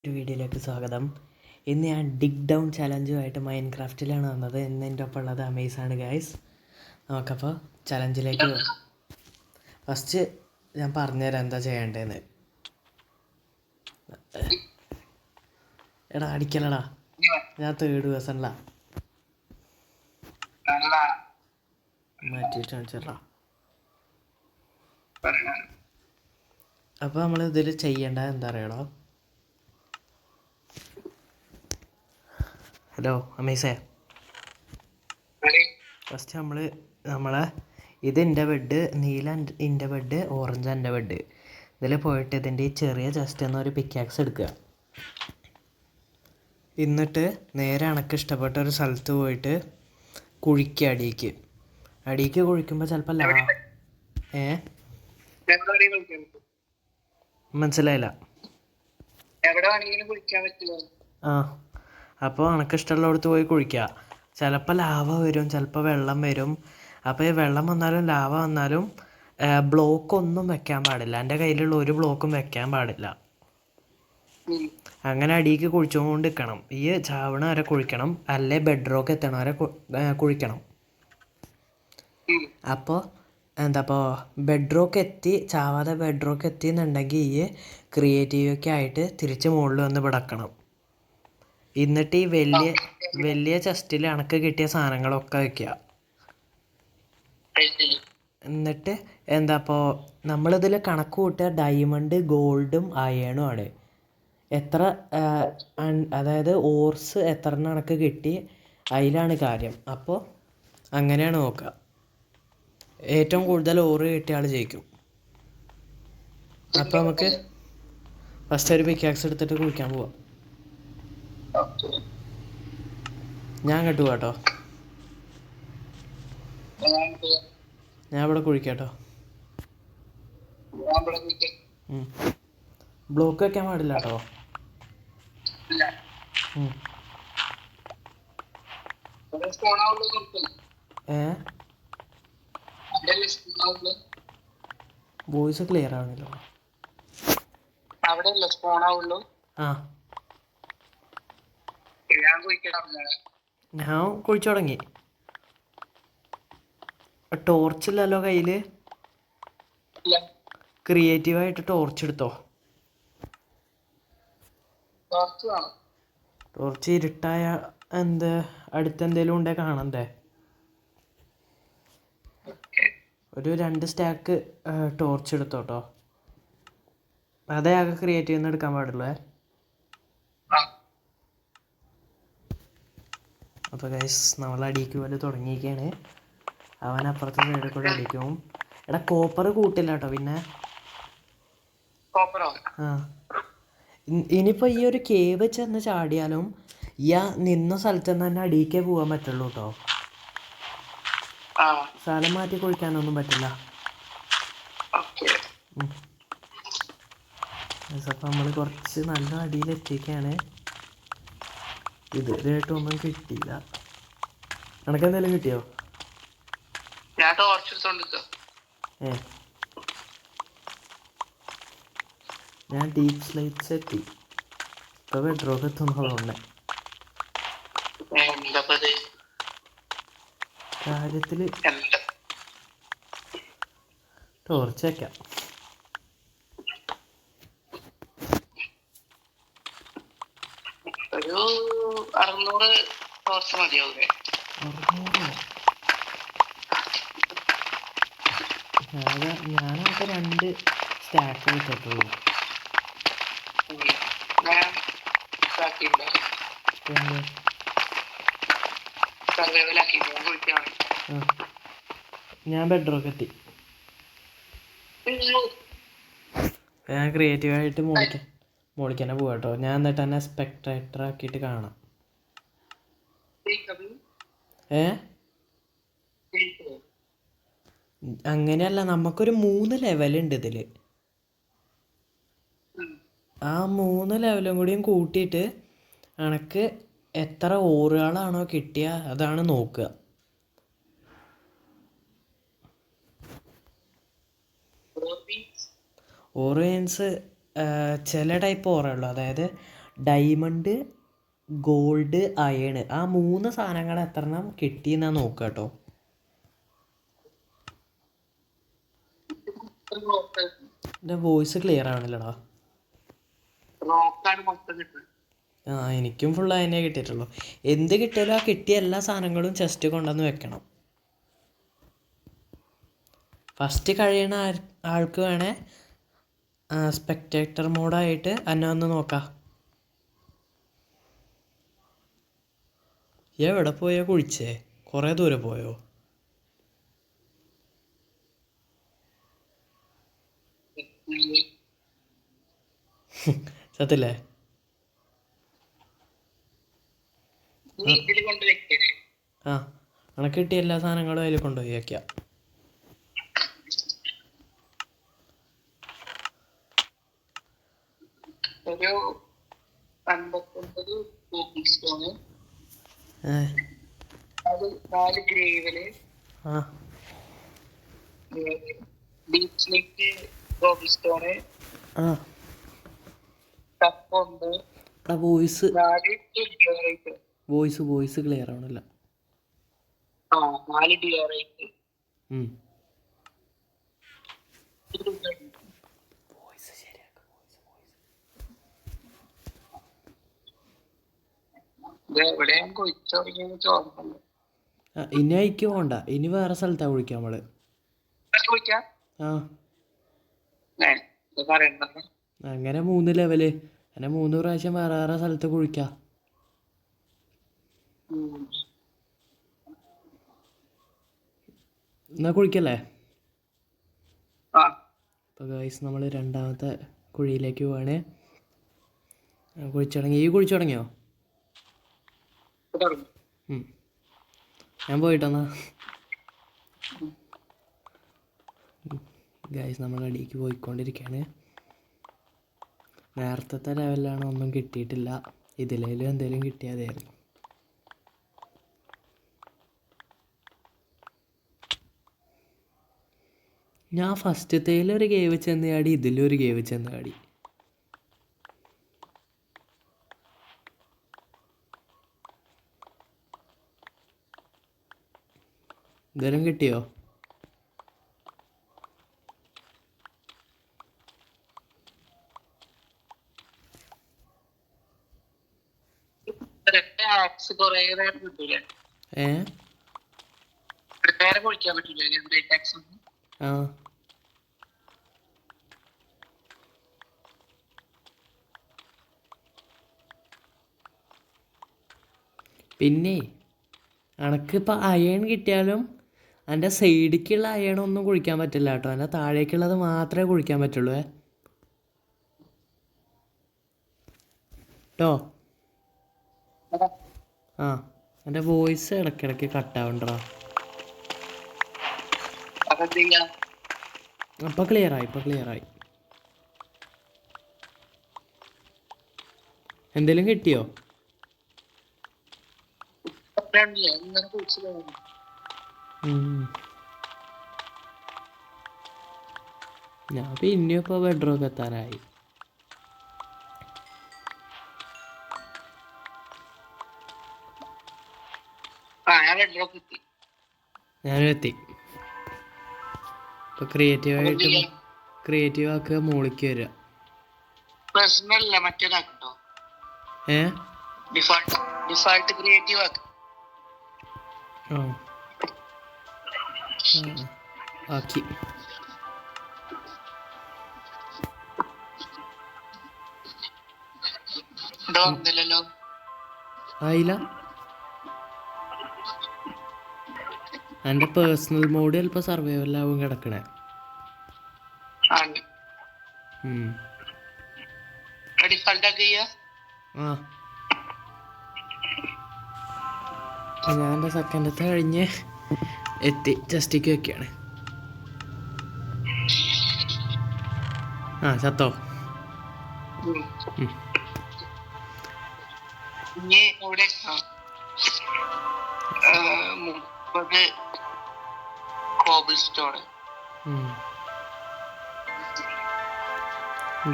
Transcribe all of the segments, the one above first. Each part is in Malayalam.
ഒരു വീഡിയോയിലേക്ക് സ്വാഗതം. ഇന്ന് ഞാൻ ഡിഗ് ഡൗൺ ചലഞ്ചുമായിട്ട് മൈൻക്രാഫ്റ്റിലാണ് വന്നത്. ഇന്ന് എൻ്റെ ഒപ്പം ഉള്ളത് അമേസാണ് ഗൈസ്. നമുക്കപ്പോൾ ചലഞ്ചിലേക്ക് ഫസ്റ്റ് ഞാൻ പറഞ്ഞുതരാം എന്താ ചെയ്യേണ്ടതെന്ന്. എടാ അടിക്കലടാ, ഞാൻ തേർഡ് ദിവസമല്ല മാറ്റിയിട്ട് കാണിച്ചടാ. അപ്പോൾ നമ്മൾ ഇതിൽ ചെയ്യേണ്ടത് എന്താ അറിയണോ? ഹലോ അമേസേ, ഫസ്റ്റ് നമ്മളെ ഇത് എൻ്റെ ബെഡ്, നീല എൻ്റെ ബെഡ്, ഓറഞ്ച് എൻ്റെ ബെഡ്. ഇതിൽ പോയിട്ട് ഇതിൻ്റെ ഈ ചെറിയ ജസ്റ്റ് എന്നൊരു പിക്കാക്സ് എടുക്കുക. എന്നിട്ട് നേരെ എനക്ക് ഇഷ്ടപ്പെട്ട ഒരു സ്ഥലത്ത് പോയിട്ട് കുഴിക്കുക. അടിയിക്ക് കുഴിക്കുമ്പോൾ ചിലപ്പോൾ മനസ്സിലായില്ല. ആ, അപ്പോൾ എനക്ക് ഇഷ്ടമുള്ളിടത്ത് പോയി കുഴിക്കുക. ചിലപ്പോൾ ലാവ വരും, ചിലപ്പോൾ വെള്ളം വരും. അപ്പോൾ ഈ വെള്ളം വന്നാലും ലാവ വന്നാലും ബ്ലോക്കൊന്നും വെക്കാൻ പാടില്ല. എൻ്റെ കയ്യിലുള്ള ഒരു ബ്ലോക്കും വെക്കാൻ പാടില്ല. അങ്ങനെ അടിയിക്ക് കുഴിച്ചുകൊണ്ട് നിൽക്കണം. ഈ ചാവണ വരെ കുഴിക്കണം, അല്ലെ ബെഡ് റോക്ക് എത്തണ വരെ കുഴിക്കണം. അപ്പോൾ ബെഡ് റോക്ക് ചാവാതെ ബെഡ് റോക്ക് എന്നുണ്ടെങ്കിൽ ഈ ക്രിയേറ്റീവൊക്കെ ആയിട്ട് തിരിച്ച് മുകളിൽ വന്ന് പിടക്കണം. എന്നിട്ട് ഈ വലിയ ചെസ്റ്റിൽ എനക്ക് കിട്ടിയ സാധനങ്ങളൊക്കെ വയ്ക്കുക. എന്നിട്ട് നമ്മളിതിൽ കണക്ക് കൂട്ടുക ഡയമണ്ട്, ഗോൾഡും അയണും ആണ്. എത്ര അതായത് ഓർസ് എത്ര എനക്ക് കിട്ടി അതിലാണ് കാര്യം. അപ്പോൾ അങ്ങനെയാണ് നോക്കുക. ഏറ്റവും കൂടുതൽ ഓറ് കിട്ടിയ ആൾ ജയിക്കും. അപ്പോൾ നമുക്ക് ഫസ്റ്റ് ഒരു പിക്കാക്സ് എടുത്തിട്ട് കുഴിക്കാൻ പോവാം. ഞാൻ അങ്ങോട്ട് പോവാട്ടോ. ഞാൻ ഇവിടെ കുഴിക്കാട്ടോ. ബ്ലോക്ക് വെക്കാൻ പാടില്ല കേട്ടോ. വോയിസ് ക്ലിയർ ആവണല്ലോ. ആ, ഞാൻ കുഴിച്ചു തുടങ്ങി. ടോർച്ചില്ലല്ലോ കയ്യില്. ക്രിയേറ്റീവായിട്ട് ടോർച്ച് എടുത്തോ. ടോർച്ച് ഇരുട്ടായ അടുത്തെന്തേലും ഉണ്ടേ കാണണ്ടേ. ഒരു 2 സ്റ്റാക്ക് ടോർച്ച് എടുത്തോട്ടോ. അതേ ആകെ ക്രിയേറ്റീവ് നിന്ന് എടുക്കാൻ പാടുള്ളൂ. അപ്പോൾ ഗൈസ് നമ്മൾ അടിക്ക് പോലെ തുടങ്ങിയിരിക്കുകയാണ്. അവൻ അപ്പുറത്തെ സൈഡിൽ കൂടെ അടിക്കും. എടാ കോപ്പർ കൂട്ടില്ല കേട്ടോ. പിന്നെ ആ, ഇനിയിപ്പോൾ ഈ ഒരു കേവ് ചെന്ന് ചാടിയാലും നിന്ന സ്ഥലത്ത് നിന്ന് തന്നെ അടിയിക്കേ പോകാൻ പറ്റുള്ളൂ കേട്ടോ. സ്ഥലം മാറ്റി കുഴിക്കാനൊന്നും പറ്റില്ല. അപ്പോൾ നമ്മൾ കുറച്ച് നല്ല അടിയിലെത്തിയൊക്കെയാണ്. ഇതുവരെയായിട്ടൊന്നും കിട്ടിയില്ല. നിനക്ക് എന്തെങ്കിലും കിട്ടിയോ? ഞാൻ ഡീപ് സ്ലൈറ്റ്സ് എത്തി. ഇപ്പൊ ബെഡ്റോക്ക് എത്തുന്നതുകൊണ്ട് കാര്യത്തില് ടോർച്ച് വെക്കാം. ഒരു 600 ടോർച്ച് മതിയാവൂലേ? 600? ഞാനൊക്കെ 2 സ്റ്റാക്ക് വെച്ചിട്ടുള്ളൂ. ഞാൻ ബെഡ്റോക്ക് എത്തി. ഞാൻ ക്രിയേറ്റീവായിട്ട് മോളിക്കന്നെ പോവാ കേട്ടോ. ഞാൻ എന്നിട്ട് തന്നെ സ്പെക്ടേറ്റർ ആക്കിയിട്ട് കാണാം. അങ്ങനെയല്ല, നമുക്കൊരു 3 ലെവലുണ്ട് ഇതിൽ. ആ 3 ലെവലും കൂടിയും കൂട്ടിയിട്ട് എനക്ക് എത്ര ഓറുകളാണോ കിട്ടിയ അതാണ് നോക്കുക. ഓറിയൻസ് ചില ടൈപ്പ് ഓറയുള്ളൂ. അതായത് ഡയമണ്ട്, ഗോൾഡ്, അയൺ, ആ 3 സാധനങ്ങൾ എത്രണ്ണം കിട്ടിയെന്നാ നോക്കുക കേട്ടോ. എൻ്റെ വോയിസ് ക്ലിയർ ആവണില്ലടാ. ആ എനിക്കും ഫുൾ അതിനെ കിട്ടിയിട്ടുള്ളൂ. എന്ത് കിട്ടിയാലും ആ കിട്ടിയ എല്ലാ സാധനങ്ങളും ചെസ്റ്റ് കൊണ്ടുവന്ന് വെക്കണം. ഫസ്റ്റ് കഴിയണ ആൾക്ക് വേണേ സ്പെക്ടേറ്റർ മോഡായിട്ട് എന്നെ ഒന്ന് നോക്കാം. എവിടെ പോയോ കുഴിച്ചേ? കുറേ ദൂരെ പോയോ? സത്യല്ലേ? ആ അനക്ക് കിട്ടിയ എല്ലാ സാധനങ്ങളും അതിൽ കൊണ്ടുപോയി വയ്ക്കാം. ഒരു 59 കോപ്പിംഗ് സ്റ്റോണ്, 4 ഗ്രേവല്, ബീച്ചിലേക്ക് കോപ്പിംഗ് സ്റ്റോണ്, കപ്പുണ്ട്. Voice 4 diorite. വോയിസ് ക്ലിയർ ആവണില്ല. 4 ഡിയോറൈറ്റ്. ഇനി അയക്ക് പോണ്ട, ഇനി വേറെ സ്ഥലത്താ കുഴിക്കാം നമ്മള്. അങ്ങനെ 3 ലെവല്, അങ്ങനെ 3 പ്രാവശ്യം വേറെ വേറെ സ്ഥലത്ത് കുഴിക്കാം. എന്നാ കുഴിക്കല്ലേ? അപ്പോൾ ഗൈസ് നമ്മൾ രണ്ടാമത്തെ കുഴിയിലേക്ക് പോവാണ്. കുഴിച്ചു തുടങ്ങിയോ? ഞാൻ പോയിട്ടെന്നാ. ഗൈസ് നമ്മൾ അടിയിലേക്ക് പോയിക്കൊണ്ടിരിക്കുകയാണ്. നേരത്തെ ലെവലിലാണ് ഒന്നും കിട്ടിയിട്ടില്ല. ഇതിലേലും എന്തെങ്കിലും കിട്ടിയതായിരുന്നു. ഞാൻ ഫസ്റ്റത്തേലൊരു കേവ് ചെന്ന് ചാടി, ഇതിലൊരു കേവ് ചെന്ന് ചാടി. ഇതെല്ലാം കിട്ടിയോ? ആ പിന്നെ അനക്കിപ്പോൾ അയൺ കിട്ടിയാലും എൻ്റെ സൈഡിലേക്കുള്ള അയണൊന്നും കുഴിക്കാൻ പറ്റില്ല കേട്ടോ. എൻ്റെ താഴേക്കുള്ളത് മാത്രമേ കുഴിക്കാൻ പറ്റുള്ളൂ കേട്ടോ. ആ എൻ്റെ വോയിസ് ഇടയ്ക്കിടയ്ക്ക് കട്ടാവണ്ടോ? ഇപ്പം ക്ലിയറായി. എന്തേലും കിട്ടിയോ? ഞാൻ പിന്നെയും ഇപ്പോൾ ബെഡ്റൂമൊക്കെ എത്താനായി. ഞാനും എത്തി. ഇപ്പൊ ക്രിയേറ്റീവ് ആക്കുക, മോളിക്ക് വരിക. ഡിഫാൾട്ട് ക്രിയേറ്റീവ് ആക്കി. ആയില്ല. എൻ്റെ പേഴ്സണൽ മോഡ് ചിലപ്പോൾ സർവൈവലാവും കിടക്കണേ. ഞാൻ എൻ്റെ സെക്കൻഡത്തെ കഴിഞ്ഞ് എത്തി ജസ്റ്റിക്ക് വെക്കുകയാണ്. ചത്തോ?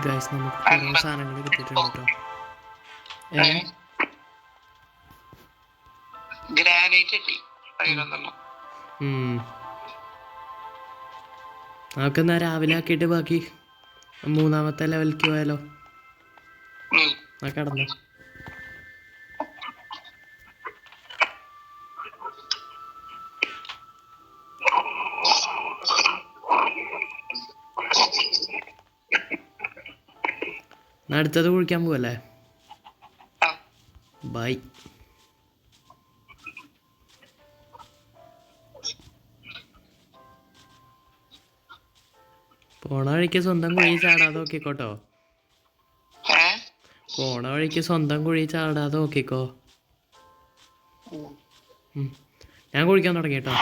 ഗൈസ് നമുക്ക് കുറേ സാധനങ്ങൾ കിട്ടിയിട്ടുണ്ട് കേട്ടോ. ഏ ഗ്രാനൈറ്റ് കിട്ടി 11. നമുക്കെന്നാ രാവിലെ ആക്കിയിട്ട് ബാക്കി 3ാമത്തെ ലെവലിലേക്ക് പോയാലോ? ആ കടന്നു. അടുത്തത് കുഴിക്കാൻ പോവല്ലേ? ബൈ. പോണ വഴിക്ക് സ്വന്തം കുഴി ചാടാതെ നോക്കിക്കോട്ടോ. പോണ വഴിക്ക് സ്വന്തം കുഴി ചാടാതെ നോക്കിക്കോ. ഞാൻ കുഴിക്കാൻ തുടങ്ങി കേട്ടോ.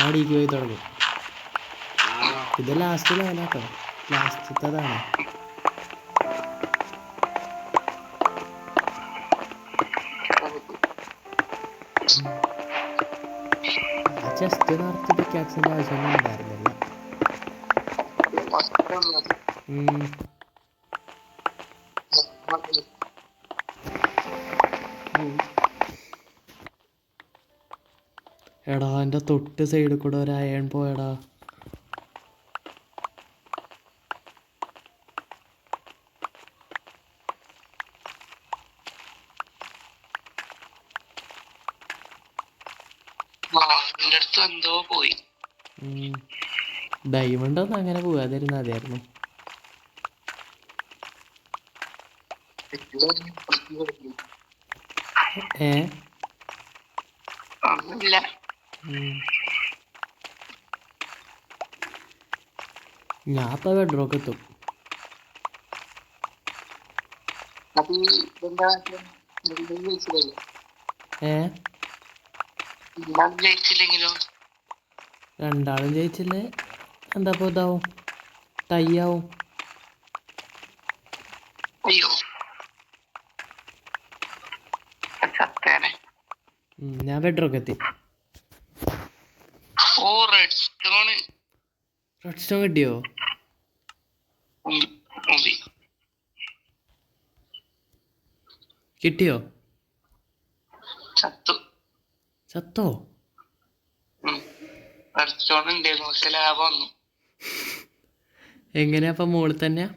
അവിടേക്ക് പോയി തുടങ്ങി. ഇത് ലാസ്റ്റ് ലെവലാട്ടോ, ലാസ്റ്റത്തതാണ്. ചെസ്റ്റ് നിറച്ച് പിക്കാക്സിൻ്റെ ആവശ്യമൊന്നും ഉണ്ടായിരുന്നില്ല. എടാ എൻ്റെ തൊട്ട് സൈഡിൽ കൂടെ ഒരു അയൺ പോയടാ. എന്തോ പോയി. ഡയമണ്ട് ഒന്നും അങ്ങനെ പോവാതിരുന്ന മതിയായിരുന്നു. ഞാൻ ഇപ്പൊ ബെഡ്റോക്ക് എത്തും. രണ്ടാളും ജയിച്ചില്ലേ എന്താ ഇപ്പൊ ഇതാവും, തയ്യാവും. ഞാൻ ബെഡ്റോക്ക് എത്തി. റെഡ് സ്റ്റോൺ കിട്ടിയോ? കിട്ടിയോ? ചത്തോ? എങ്ങനെയാ അപ്പൊ മോളിൽ തന്നെയാ?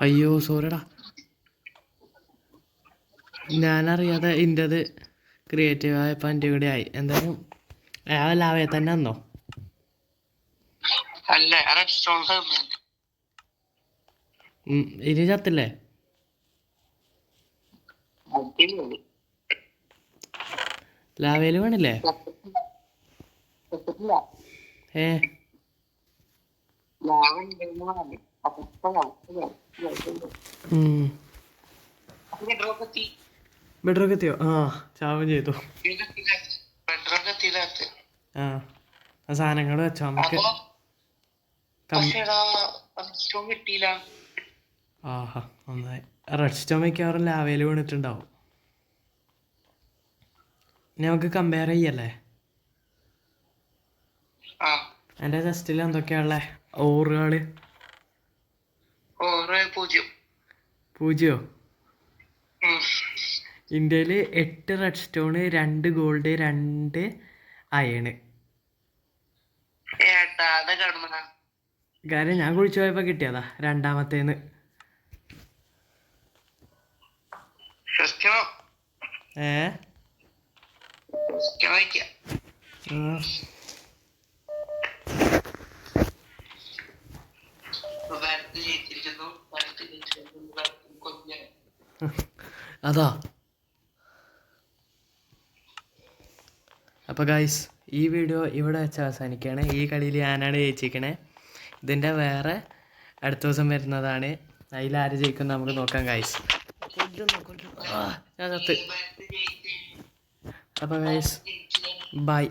അയ്യോ സോറിടാ, ഞാനറിയാതെ എൻ്റെത് ക്രിയേറ്റീവ് ആയപ്പോൾ എൻ്റെ കൂടെ ആയി. എന്തായാലും അയാൾ ലാവേ തന്നെ വന്നോ? ഇനി ചത്തില്ലേ? ലാവേല് വേണില്ലേ? ബെഡ്റോക്ക് എത്തിയോ? ആ ചാവും ചെയ്തു. ആ സാധനങ്ങൾ വെച്ചോ നമുക്ക്. ആഹാ നന്നായി. റെഡ് സ്റ്റോൺ മിക്കവാറും ലാവയിൽ വീണിട്ടുണ്ടാവും. നമുക്ക് കമ്പയർ ചെയ്യല്ലേ? എൻ്റെ ചെസ്റ്റിൽ എന്തൊക്കെയാണുള്ളേ? ഓറുകള് 0. ഇന്ത്യയിൽ 8 റെഡ് സ്റ്റോണ്, 2 ഗോൾഡ്, 2 അയണ്. കാര്യം ഞാൻ കുഴിച്ചു പോയപ്പോ കിട്ടിയതാ രണ്ടാമത്തേന്ന്. അതാ. അപ്പോൾ ഗൈസ് ഈ വീഡിയോ ഇവിടെ വെച്ച് അവസാനിക്കുകയാണ്. ഈ കളിയിൽ ഞാനാണ് ജയിച്ചിരിക്കണേ. ഇതിൻ്റെ വേറെ അടുത്ത ദിവസം വരുന്നതാണ്. അതിലാര് ജയിക്കും നമുക്ക് നോക്കാം ഗൈസ്. ഞാൻ ചത്ത്. അപ്പോൾ ഗൈസ് ബൈ.